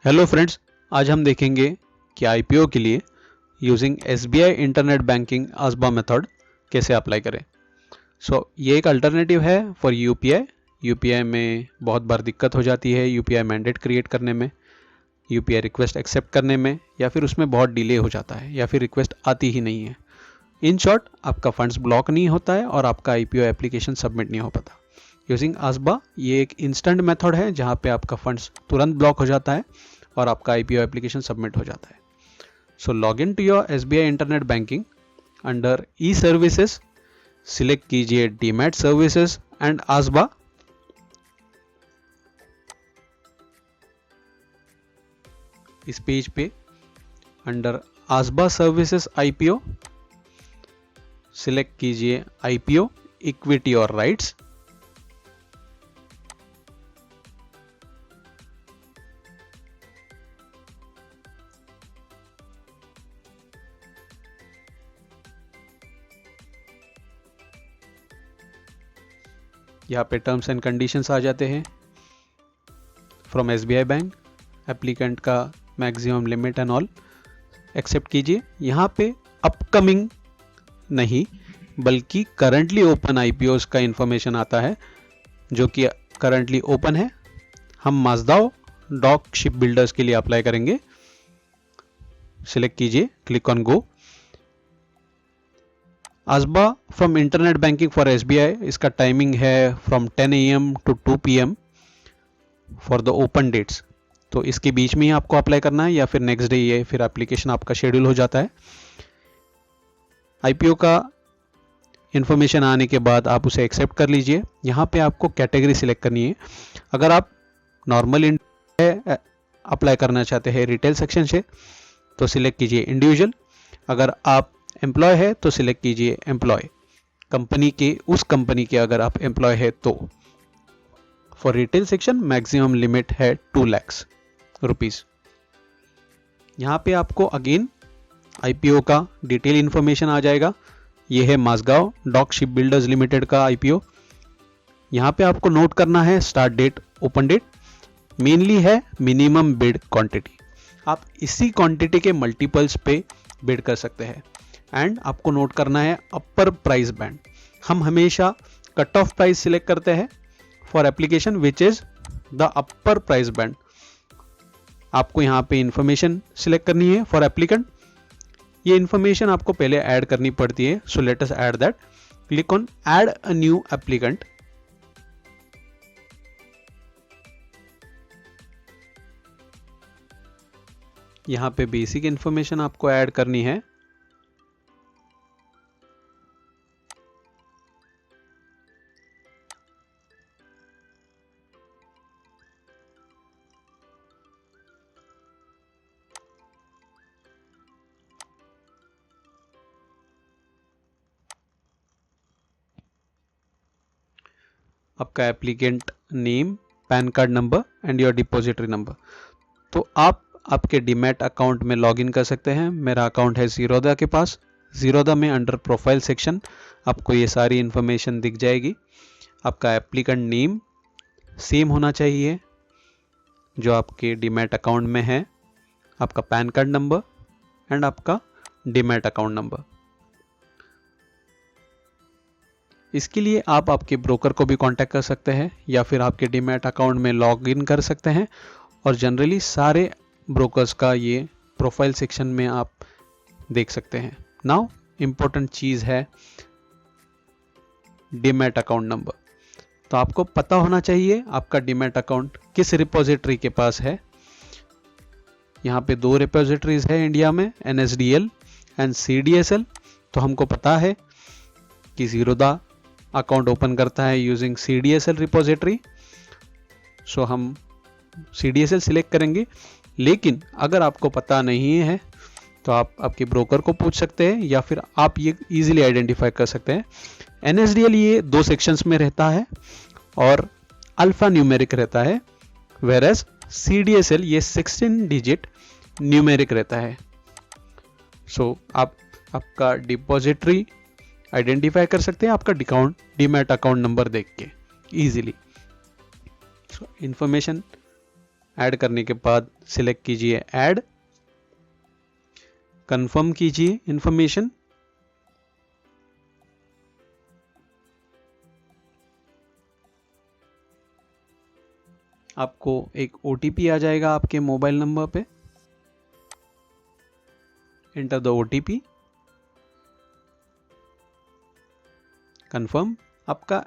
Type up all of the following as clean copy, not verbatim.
Hello friends, आज हम देखेंगे कि आईपीओ के लिए using SBI internet banking ASBA method कैसे अप्लाई करें। ये एक अल्टरनेटिव है फॉर यूपीआई। यूपीआई में बहुत बार दिक्कत हो जाती है यूपीआई मैंडेट क्रिएट करने में, यूपीआई रिक्वेस्ट एक्सेप्ट करने में, या फिर उसमें बहुत डिले हो जाता है या फिर रिक्वेस्ट आती ही नहीं है। इन शॉर्ट, आपका फंड्स ब्लॉक नहीं होता है और आपका आईपीओ एप्लीकेशन सबमिट नहीं हो पाता। यूजिंग आसबा ये एक इंस्टेंट मेथड है जहाँ पे आपका फंड्स तुरंत ब्लॉक हो जाता है और आपका आईपीओ एप्लीकेशन सबमिट हो जाता है। So log in to your SBI internet banking. Under e services select कीजिए डीमैट सर्विसेज एंड आसबा। इस पेज पे under ASBA services IPO select कीजिए आईपीओ इक्विटी और राइट्स। यहाँ पे टर्म्स एंड कंडीशंस आ जाते हैं। फ्रॉम एसबीआई बैंक, एप्लीकेंट का maximum limit and all accept कीजिए। यहाँ पे अपकमिंग नहीं बल्कि करंटली ओपन आईपीओस का इंफॉर्मेशन आता है जो कि करंटली ओपन है। हम माजदाओ डॉक शिप बिल्डर्स के लिए अप्लाई करेंगे। सिलेक्ट कीजिए, click on go. ASBA from internet banking for SBI, इसका टाइमिंग है from 10 AM to 2 PM for the open dates. तो इसके बीच में ही आपको अप्लाई करना है या फिर नेक्स्ट डे ये फिर एप्लीकेशन आपका शेड्यूल हो जाता है। आईपीओ का इंफॉर्मेशन आने के बाद आप उसे एक्सेप्ट कर लीजिए। यहाँ पे आपको कैटेगरी सिलेक्ट करनी है। अगर आप नॉर्मल अप्लाई करना चाहते हैं रिटेल सेक्शन से तो सिलेक्ट कीजिए इंडिविजुअल। अगर आप एम्प्लॉय है तो सिलेक्ट कीजिए एम्प्लॉय। कंपनी के उस कंपनी के अगर आप एम्प्लॉय है तो for retail section maximum limit है 2 लाख रुपीज। यहाँ पे आपको अगेन आईपीओ का डिटेल इंफॉर्मेशन आ जाएगा। ये है Mazagon dock ship builders limited का आईपीओ। यहाँ पे आपको नोट करना है start date, open date, mainly है मिनिमम बिड क्वांटिटी। आप इसी क्वांटिटी के मल्टीपल्स पे बिड कर सकते हैं। एंड आपको नोट करना है अपर प्राइस बैंड। हम हमेशा कट ऑफ प्राइस सिलेक्ट करते हैं for application which is the upper price band. आपको यहाँ पे इंफॉर्मेशन सिलेक्ट करनी है फॉर एप्लीकेंट। ये इंफॉर्मेशन आपको पहले ऐड करनी पड़ती है। So let us add that. Click on add a new applicant. यहाँ पे बेसिक इंफॉर्मेशन आपको ऐड करनी है। आपका applicant name, pan card number and your depository number. तो आप आपके डीमैट अकाउंट में लॉगिन कर सकते हैं। मेरा अकाउंट है जीरोधा के पास। जीरोधा में अंडर प्रोफाइल सेक्शन आपको ये सारी इंफॉर्मेशन दिख जाएगी। आपका एप्लीकेंट नेम सेम होना चाहिए जो आपके डीमैट अकाउंट में है, आपका पैन कार्ड नंबर एंड आपका डीमैट अकाउंट नंबर। इसके लिए आप आपके ब्रोकर को भी कांटेक्ट कर सकते हैं या फिर आपके डीमैट अकाउंट में लॉग इन कर सकते हैं। और जनरली सारे ब्रोकर्स का ये प्रोफाइल सेक्शन में आप देख सकते हैं। नाउ इम्पोर्टेंट चीज़ है डीमैट अकाउंट नंबर। तो आपको पता होना चाहिए आपका डीमैट अकाउंट किस रिपोजिटरी के पास है। यहाँ पे 2 रिपोजिटरीज है इंडिया में, NSDL एंड CDSL। तो हमको पता है कि जीरोधा अकाउंट ओपन करता है यूजिंग CDSL रिपोजिटरी। सो हम CDSL सिलेक्ट करेंगे। लेकिन अगर आपको पता नहीं है तो आप आपके ब्रोकर को पूछ सकते हैं या फिर आप ये इजीली आइडेंटिफाई कर सकते हैं। NSDL ये 2 सेक्शंस में रहता है और अल्फा न्यूमेरिक रहता है, वेरएस CDSL ये 16 डिजिट न्यूमेरिक रहता है। सो आप आपका डिपॉजिटरी आइडेंटिफाई कर सकते हैं आपका डीमैट अकाउंट नंबर देख के इजीली। इंफॉर्मेशन ऐड करने के बाद सिलेक्ट कीजिए ऐड, कंफर्म कीजिए इंफॉर्मेशन। आपको एक OTP आ जाएगा आपके मोबाइल नंबर पे, एंटर द OTP, कंफर्म। आपका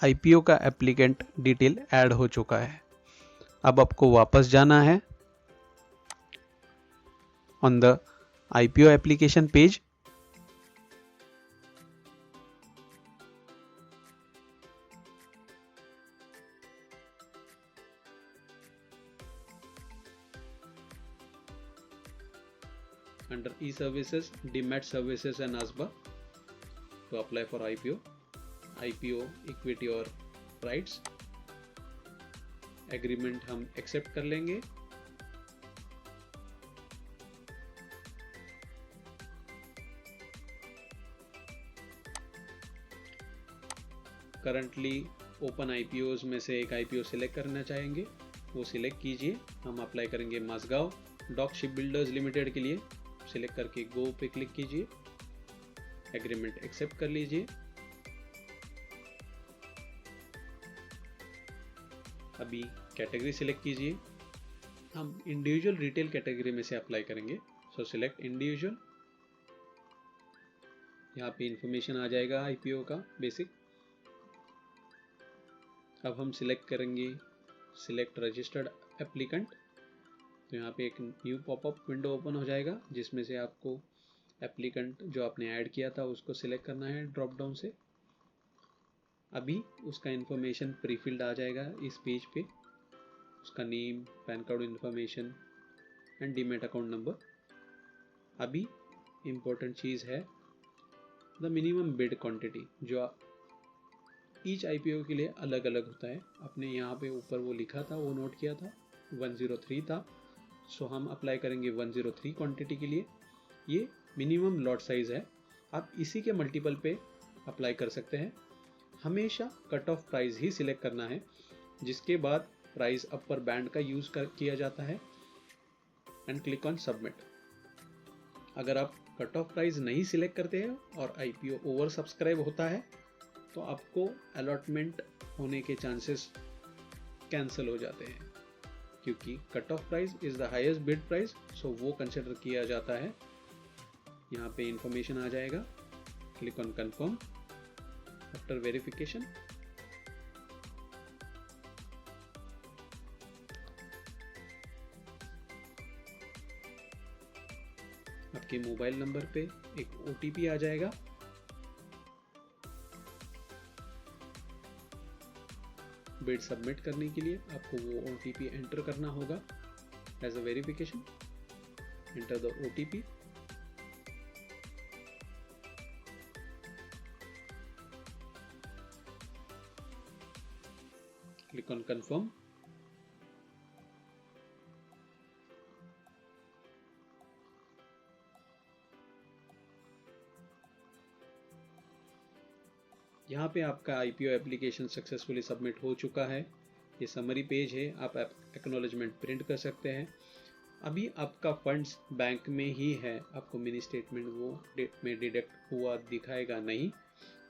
IPO का एप्लीकेंट डिटेल ऐड हो चुका है। अब आपको वापस जाना है on the IPO application page. Under e-services, demat services and ASBA to apply for IPO equity और राइट्स। एग्रीमेंट हम एक्सेप्ट कर लेंगे। करंटली ओपन IPOs में से एक IPO सिलेक्ट करना चाहेंगे, वो सिलेक्ट कीजिए। हम अप्लाई करेंगे Mazagon dock ship builders limited के लिए। सिलेक्ट करके गो पे क्लिक कीजिए, एग्रीमेंट एक्सेप्ट कर लीजिए। अभी कैटेगरी सिलेक्ट कीजिए। हम इंडिविजुअल रिटेल कैटेगरी में से अप्लाई करेंगे, सो सिलेक्ट इंडिविजुअल। यहाँ पे इंफॉर्मेशन आ जाएगा IPO का बेसिक। अब हम सिलेक्ट करेंगे सिलेक्ट रजिस्टर्ड एप्लीकेंट। तो यहाँ पे एक न्यू पॉपअप विंडो ओपन हो जाएगा, जिसमें से आपको एप्लीकेंट जो आपने ऐड किया था उसको सिलेक्ट करना है ड्रॉप डाउन से। अभी उसका इंफॉर्मेशन प्रीफिल्ड आ जाएगा इस पेज पे, उसका name, pan card information and demat account number. अभी इम्पोर्टेंट चीज़ है द मिनिमम बिड क्वांटिटी, जो ईच IPO के लिए अलग अलग होता है। आपने यहाँ पे ऊपर वो लिखा था, वो नोट किया था 103 था, सो हम अप्लाई करेंगे 103 क्वांटिटी के लिए। ये मिनिमम लॉट साइज है, आप इसी के मल्टीपल पे अप्लाई कर सकते हैं। हमेशा कट ऑफ प्राइस ही सिलेक्ट करना है, जिसके बाद प्राइस अपर बैंड का यूज किया जाता है एंड क्लिक ऑन सबमिट। अगर आप कट ऑफ प्राइस नहीं सिलेक्ट करते हैं और IPO ओवर सब्सक्राइब होता है तो आपको अलॉटमेंट होने के चांसेस कैंसिल हो जाते हैं, क्योंकि cut off price is the highest bid price, so वो कंसिडर किया जाता है। यहाँ पे इंफॉर्मेशन आ जाएगा, click on confirm after verification. आपके मोबाइल नंबर पे एक OTP आ जाएगा। बिड सबमिट करने के लिए आपको वो OTP एंटर करना होगा as a verification. Enter the OTP। Click on confirm. यहाँ पे आपका IPO एप्लीकेशन सक्सेसफुली सबमिट हो चुका है। ये समरी पेज है, आप एक्नॉलेजमेंट प्रिंट कर सकते हैं। अभी आपका फंड्स बैंक में ही है, आपको मिनी स्टेटमेंट वो में डिडक्ट हुआ दिखाएगा नहीं,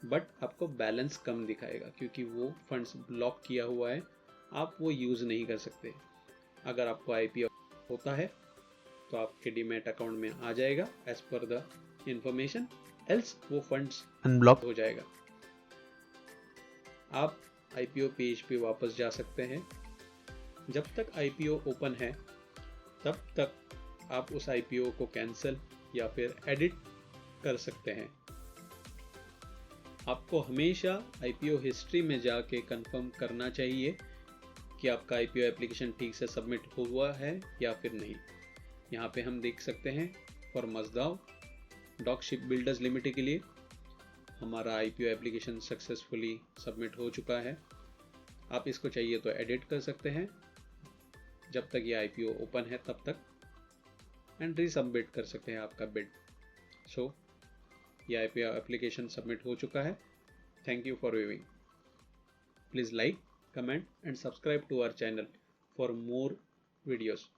बट आपको बैलेंस कम दिखाएगा, क्योंकि वो फंड्स ब्लॉक किया हुआ है, आप वो यूज़ नहीं कर सकते। अगर आपको IPO होता है तो आपके डीमैट अकाउंट में आ जाएगा as per the information, else वो फंड्स अनब्लॉक हो जाएगा। आप IPO पेज पे वापस जा सकते हैं। जब तक IPO ओपन है तब तक आप उस IPO को कैंसिल या फिर एडिट कर सकते हैं। आपको हमेशा IPO हिस्ट्री में जाके कंफर्म करना चाहिए कि आपका IPO एप्लीकेशन ठीक से सबमिट हुआ है या फिर नहीं। यहाँ पे हम देख सकते हैं for Mazagon dock ship builders limited के लिए हमारा IPO एप्लीकेशन सक्सेसफुली सबमिट हो चुका है। आप इसको चाहिए तो एडिट कर सकते हैं जब तक ये IPO ओपन है तब तक, एंड रीसबमिट कर सकते हैं आपका बिड। सो ये IPO एप्लीकेशन सबमिट हो चुका है। Thank you for viewing. Please like, comment and subscribe to our channel for more videos.